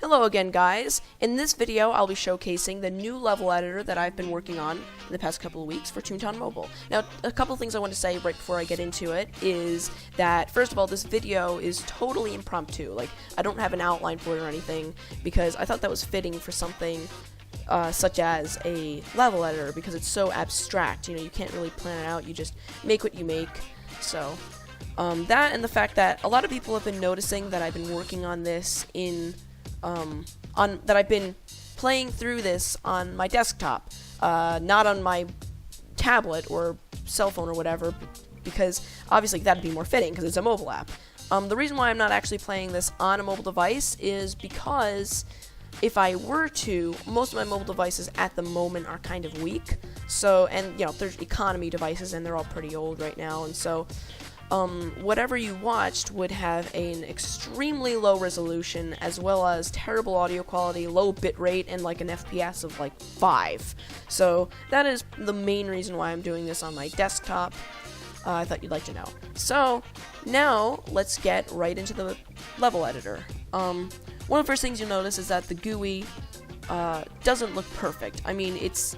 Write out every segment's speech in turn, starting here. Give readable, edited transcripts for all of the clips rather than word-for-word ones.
Hello again, guys. In this video, I'll be showcasing the new level editor that I've been working on in the past couple of weeks for Toontown Mobile. Now, a couple of things I want to say right before I get into it is that, first of all, this video is totally impromptu. Like, I don't have an outline for it or anything, because I thought that was fitting for something such as a level editor, because it's so abstract. You know, you can't really plan it out, you just make what you make. So, that and the fact that a lot of people have been noticing that I've been working on this that I've been playing through this on my desktop, not on my tablet or cell phone or whatever, because obviously that'd be more fitting because it's a mobile app. The reason why I'm not actually playing this on a mobile device is because if I were to, most of my mobile devices at the moment are kind of weak. So, and you know, there's economy devices and they're all pretty old right now, and so whatever you watched would have an extremely low resolution, as well as terrible audio quality, low bit rate, and like an FPS of like 5. So that is the main reason why I'm doing this on my desktop. I thought you'd like to know. So now let's get right into the level editor. One of the first things you'll notice is that the GUI doesn't look perfect. I mean, it's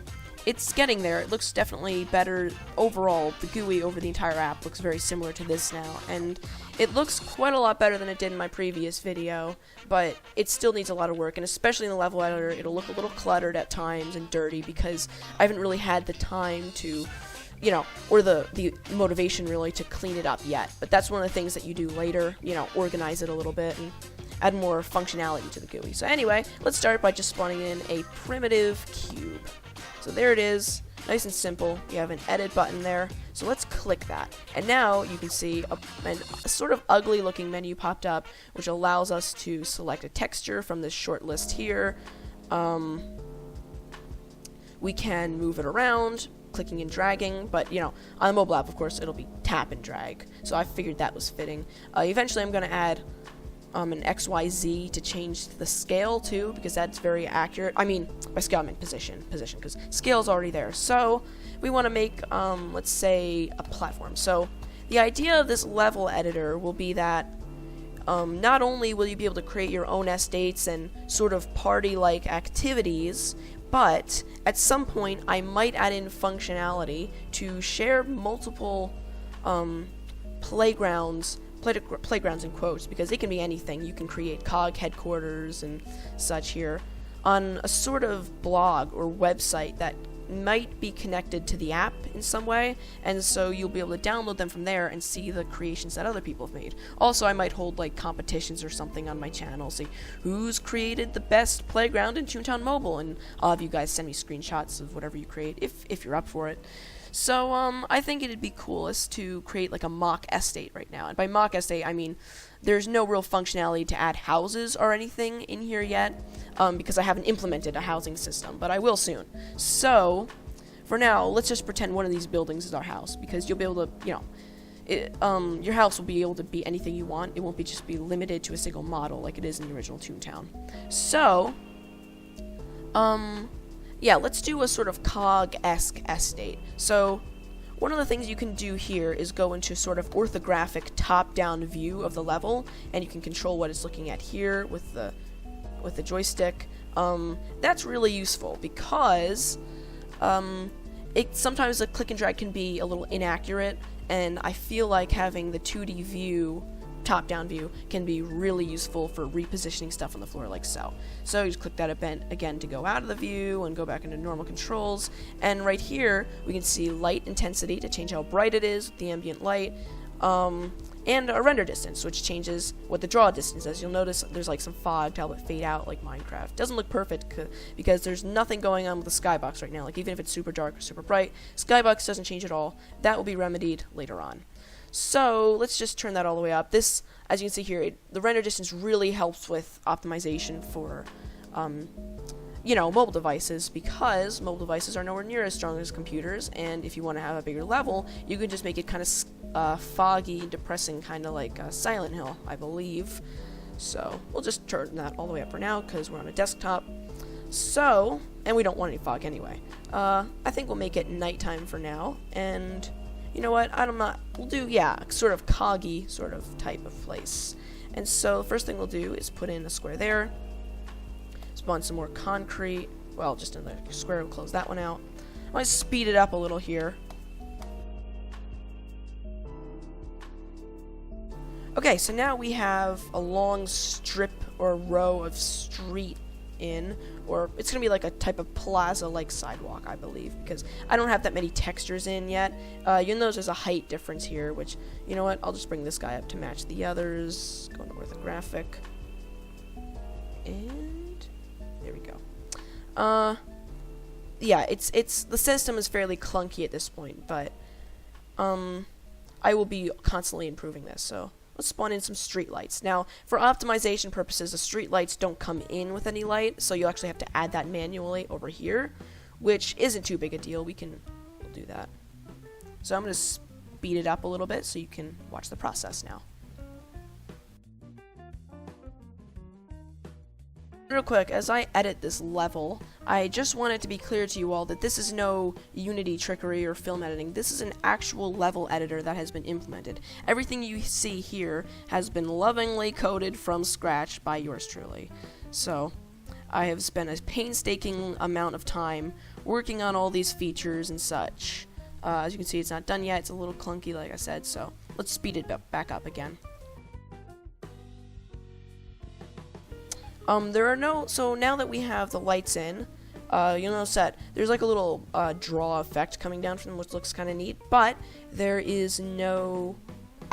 getting there. It looks definitely better overall. The GUI over the entire app looks very similar to this now, and it looks quite a lot better than it did in my previous video, but it still needs a lot of work, and especially in the level editor, it'll look a little cluttered at times and dirty because I haven't really had the time to, you know, or the motivation really to clean it up yet. But that's one of the things that you do later, you know, organize it a little bit and add more functionality to the GUI. So anyway, let's start by just spawning in a primitive cube. So there it is, nice and simple. You have an edit button there, so let's click that. And now you can see a sort of ugly looking menu popped up, which allows us to select a texture from this short list here. We can move it around, clicking and dragging, but you know, on the mobile app, of course, it'll be tap and drag. So I figured that was fitting. Eventually I'm going to add an XYZ to change the scale too, because that's very accurate. I mean, by scale I mean position, because scale's already there. So we want to make, let's say, a platform. So the idea of this level editor will be that not only will you be able to create your own estates and sort of party-like activities, but at some point I might add in functionality to share multiple playgrounds in quotes, because it can be anything. You can create COG headquarters and such here on a sort of blog or website that might be connected to the app in some way, and so you'll be able to download them from there and see the creations that other people have made. Also, I might hold like competitions or something on my channel, see who's created the best playground in Toontown Mobile, and I'll have you guys send me screenshots of whatever you create if you're up for it. So, I think it'd be coolest to create like a mock estate right now. And by mock estate, I mean there's no real functionality to add houses or anything in here yet, because I haven't implemented a housing system, but I will soon. So, for now, let's just pretend one of these buildings is our house, because you'll be able to, you know, your house will be able to be anything you want. It won't be just be limited to a single model like it is in the original Toontown. So, yeah, let's do a sort of COG-esque estate. So, one of the things you can do here is go into sort of orthographic top-down view of the level, and you can control what it's looking at here with the joystick. That's really useful because sometimes the click and drag can be a little inaccurate, and I feel like having the 2D view, top-down view, can be really useful for repositioning stuff on the floor like so. So you just click that event again to go out of the view and go back into normal controls, and right here we can see light intensity to change how bright it is with the ambient light, and a render distance, which changes what the draw distance is. You'll notice there's like some fog to help it fade out like Minecraft. Doesn't look perfect because there's nothing going on with the skybox right now. Like, even if it's super dark or super bright, skybox doesn't change at all. That will be remedied later on. So let's just turn that all the way up. This, as you can see here, the render distance really helps with optimization for, you know, mobile devices, because mobile devices are nowhere near as strong as computers, and if you want to have a bigger level, you can just make it kind of foggy, depressing, kind of like Silent Hill, I believe. So we'll just turn that all the way up for now, because we're on a desktop. So, and we don't want any fog anyway. I think we'll make it nighttime for now, and you know what, we'll do, yeah, sort of coggy sort of type of place. And so the first thing we'll do is put in a square there, spawn some more concrete. Well, just in the square, we'll close that one out. I want to speed it up a little here. Okay, so now we have a long strip or row of street or it's going to be like a type of plaza-like sidewalk, I believe, because I don't have that many textures in yet. You'll notice there's a height difference here, which, you know what, I'll just bring this guy up to match the others. Go into orthographic. And there we go. Yeah, it's the system is fairly clunky at this point, but I will be constantly improving this, so let's spawn in some street lights. Now, for optimization purposes, the street lights don't come in with any light, so you actually have to add that manually over here, which isn't too big a deal. We'll do that. So I'm going to speed it up a little bit so you can watch the process now. Real quick, as I edit this level, I just want it to be clear to you all that this is no Unity trickery or film editing. This is an actual level editor that has been implemented. Everything you see here has been lovingly coded from scratch by yours truly. So, I have spent a painstaking amount of time working on all these features and such. As you can see, it's not done yet. It's a little clunky, like I said, so let's speed it back up again. So now that we have the lights in, you'll notice that there's like a little draw effect coming down from them, which looks kind of neat, but there is no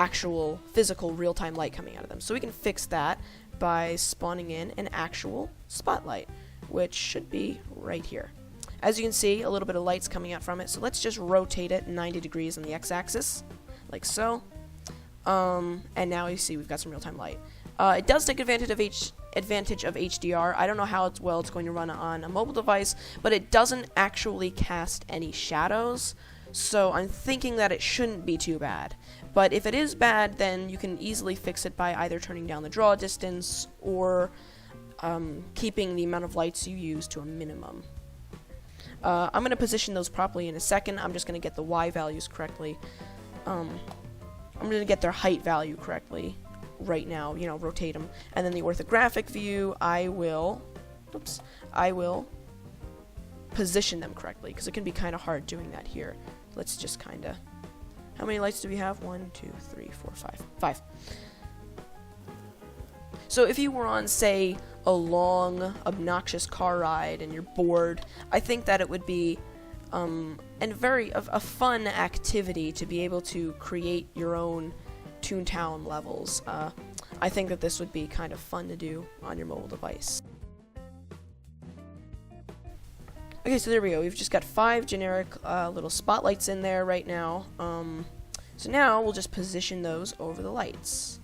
actual physical real-time light coming out of them. So we can fix that by spawning in an actual spotlight, which should be right here. As you can see, a little bit of light's coming out from it, so let's just rotate it 90 degrees on the x-axis, like so. And now you see we've got some real-time light. It does take advantage of HDR. I don't know how well it's going to run on a mobile device, but it doesn't actually cast any shadows, so I'm thinking that it shouldn't be too bad. But if it is bad, then you can easily fix it by either turning down the draw distance or keeping the amount of lights you use to a minimum. I'm going to position those properly in a second. I'm just going to get the Y values correctly. I'm going to get their height value correctly right now, rotate them. And then the orthographic view, I will position them correctly, because it can be kind of hard doing that here. Let's just kind of, how many lights do we have? 1, 2, 3, 4, 5. So if you were on, say, a long, obnoxious car ride and you're bored, I think that it would be a fun activity to be able to create your own Toontown levels. I think that this would be kind of fun to do on your mobile device. Okay, so there we go. We've just got 5 generic little spotlights in there right now. So now we'll just position those over the lights.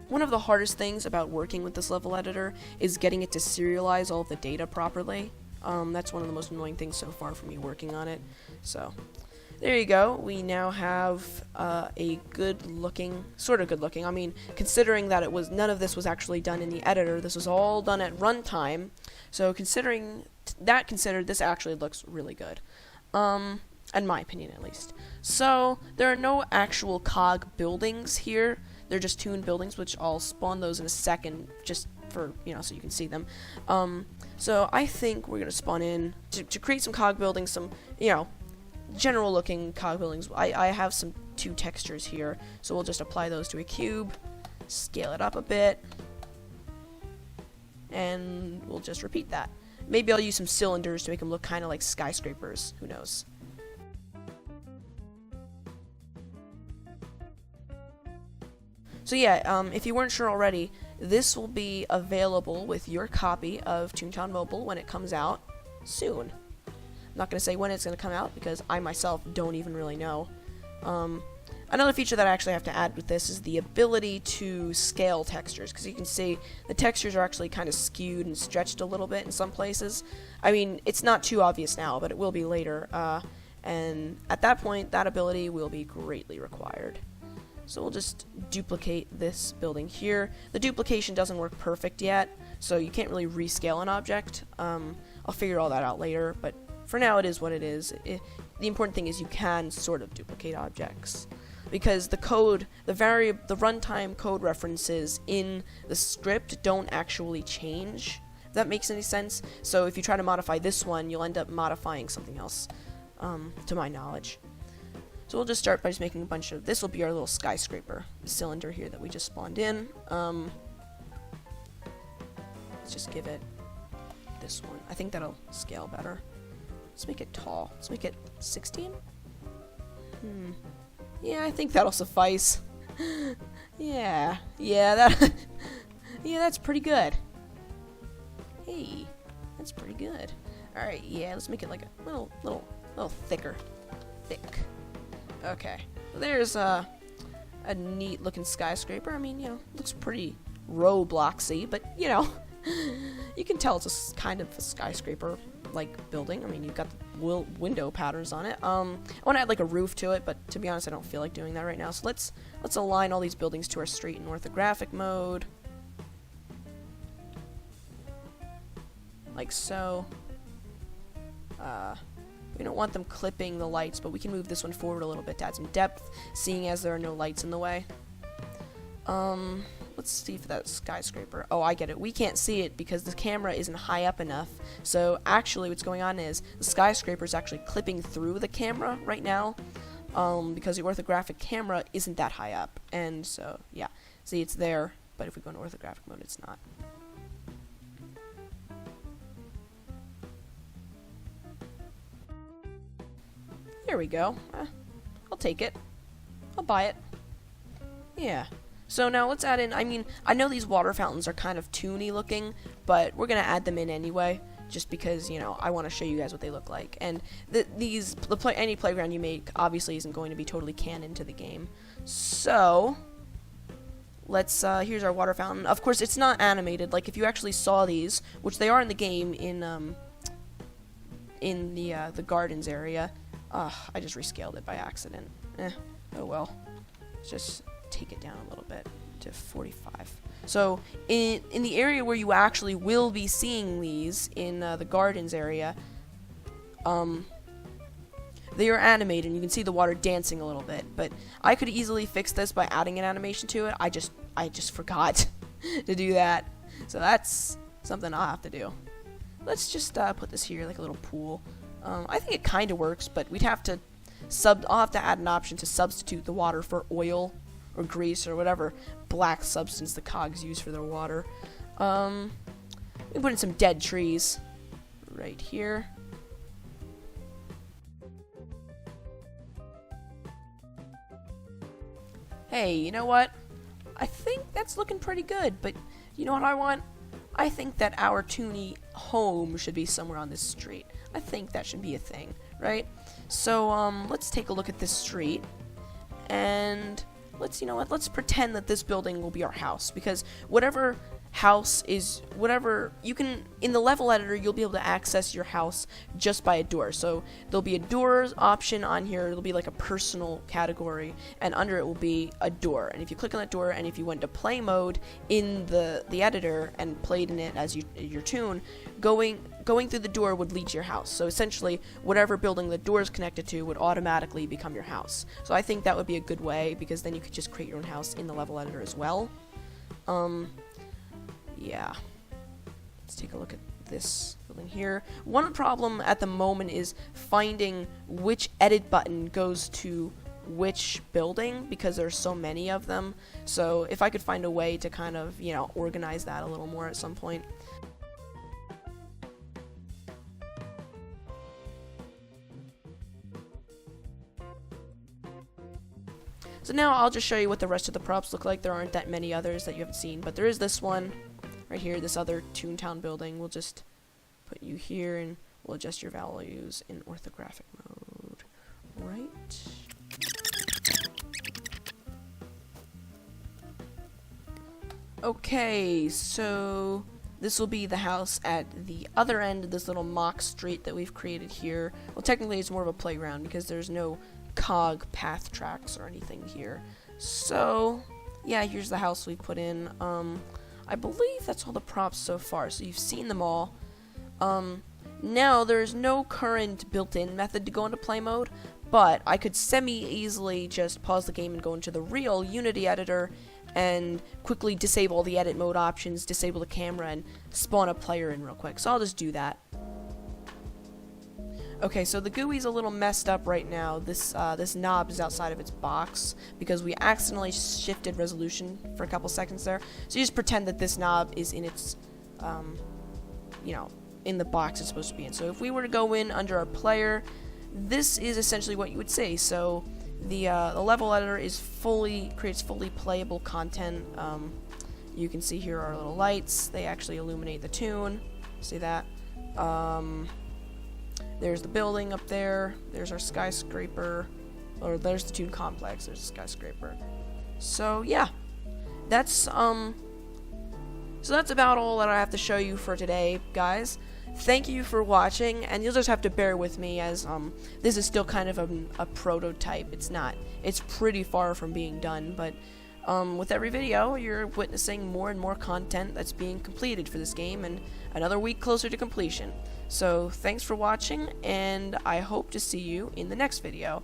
One of the hardest things about working with this level editor is getting it to serialize all of the data properly. That's one of the most annoying things so far for me working on it. So there you go. We now have a sort of good looking. I mean, considering that none of this was actually done in the editor, this was all done at runtime. So considering that this actually looks really good. In my opinion, at least. So there are no actual cog buildings here. They're just Toon buildings, which I'll spawn those in a second, just for, so you can see them. So I think we're going to spawn in, to create some cog buildings, some, general looking cog buildings. I have some 2 textures here, so we'll just apply those to a cube, scale it up a bit, and we'll just repeat that. Maybe I'll use some cylinders to make them look kind of like skyscrapers, who knows. So yeah, if you weren't sure already, this will be available with your copy of Toontown Mobile when it comes out soon. I'm not going to say when it's going to come out because I myself don't even really know. Another feature that I actually have to add with this is the ability to scale textures, because you can see the textures are actually kind of skewed and stretched a little bit in some places. I mean, it's not too obvious now, but it will be later, and at that point, that ability will be greatly required. So we'll just duplicate this building here. The duplication doesn't work perfect yet, so you can't really rescale an object. I'll figure all that out later, but for now it is what it is. The important thing is you can sort of duplicate objects, because the runtime code references in the script don't actually change if that makes any sense. So if you try to modify this one, you'll end up modifying something else, to my knowledge. So we'll just start by just making a bunch of, this will be our little skyscraper cylinder here that we just spawned in. Let's just give it this one. I think that'll scale better. Let's make it tall. Let's make it 16? Yeah, I think that'll suffice. Yeah, that yeah, that's pretty good. Hey, that's pretty good. Alright, yeah, let's make it like a little thicker. Thick. Okay. So there's a neat looking skyscraper. I mean, you know, looks pretty Robloxy, but you know, you can tell it's a kind of a skyscraper like building. I mean, you've got the window patterns on it. I want to add like a roof to it, but to be honest, I don't feel like doing that right now. So let's align all these buildings to our street in orthographic mode, like so. We don't want them clipping the lights, but we can move this one forward a little bit to add some depth, seeing as there are no lights in the way. Let's see if that skyscraper. Oh, I get it. We can't see it because the camera isn't high up enough. So actually what's going on is the skyscraper is actually clipping through the camera right now, because the orthographic camera isn't that high up. And so, yeah. See, it's there, but if we go into orthographic mode, it's not. There we go. I'll take it. I'll buy it. Yeah. So now let's add in, I mean, I know these water fountains are kind of toony looking, but we're going to add them in anyway, just because, you know, I want to show you guys what they look like. And any playground you make obviously isn't going to be totally canon to the game. So, let's, here's our water fountain. Of course, it's not animated. Like, if you actually saw these, which they are in the game in the gardens area. I just rescaled it by accident. Oh well. Let's just take it down a little bit to 45. So in the area where you actually will be seeing these in the gardens area, they are animated and you can see the water dancing a little bit, but I could easily fix this by adding an animation to it. I just forgot to do that, so that's something I'll have to do. Let's just put this here like a little pool. I think it kind of works, but we'd have to I'll have to add an option to substitute the water for oil or grease or whatever black substance the cogs use for their water. We put in some dead trees right here. Hey, you know what? I think that's looking pretty good, but you know what I want? I think that our toony home should be somewhere on this street. I think that should be a thing, right? So, let's take a look at this street, and let's pretend that this building will be our house, because whatever house is, in the level editor, you'll be able to access your house just by a door. So there'll be a doors option on here. It'll be like a personal category, and under it will be a door. And if you click on that door, and if you went to play mode in the editor and played in it as your toon, going through the door would lead to your house. So essentially, whatever building the door is connected to would automatically become your house. So I think that would be a good way, because then you could just create your own house in the level editor as well. Yeah. Let's take a look at this building here. One problem at the moment is finding which edit button goes to which building, because there's so many of them. So if I could find a way to kind of, organize that a little more at some point. So now I'll just show you what the rest of the props look like. There aren't that many others that you haven't seen, but there is this one right here, this other Toontown building. We'll just put you here, and we'll adjust your values in orthographic mode. Right. Okay, so this will be the house at the other end of this little mock street that we've created here. Well, technically it's more of a playground because there's no cog path tracks or anything here. So, yeah, here's the house we put in. I believe that's all the props so far, so you've seen them all. Now, there's no current built-in method to go into play mode, but I could semi-easily just pause the game and go into the real Unity editor and quickly disable the edit mode options, disable the camera, and spawn a player in real quick. So I'll just do that. Okay, so the GUI's a little messed up right now. This knob is outside of its box because we accidentally shifted resolution for a couple seconds there. So you just pretend that this knob is in its, in the box it's supposed to be in. So if we were to go in under our player, this is essentially what you would see. So the level editor is creates fully playable content. You can see here our little lights. They actually illuminate the tune. See that? There's the building up there. There's our skyscraper. Or there's the Toon complex. There's the skyscraper. So yeah, that's about all that I have to show you for today, guys. Thank you for watching, and you'll just have to bear with me as this is still kind of a prototype. It's pretty far from being done, but with every video, you're witnessing more and more content that's being completed for this game, and another week closer to completion. So thanks for watching, and I hope to see you in the next video.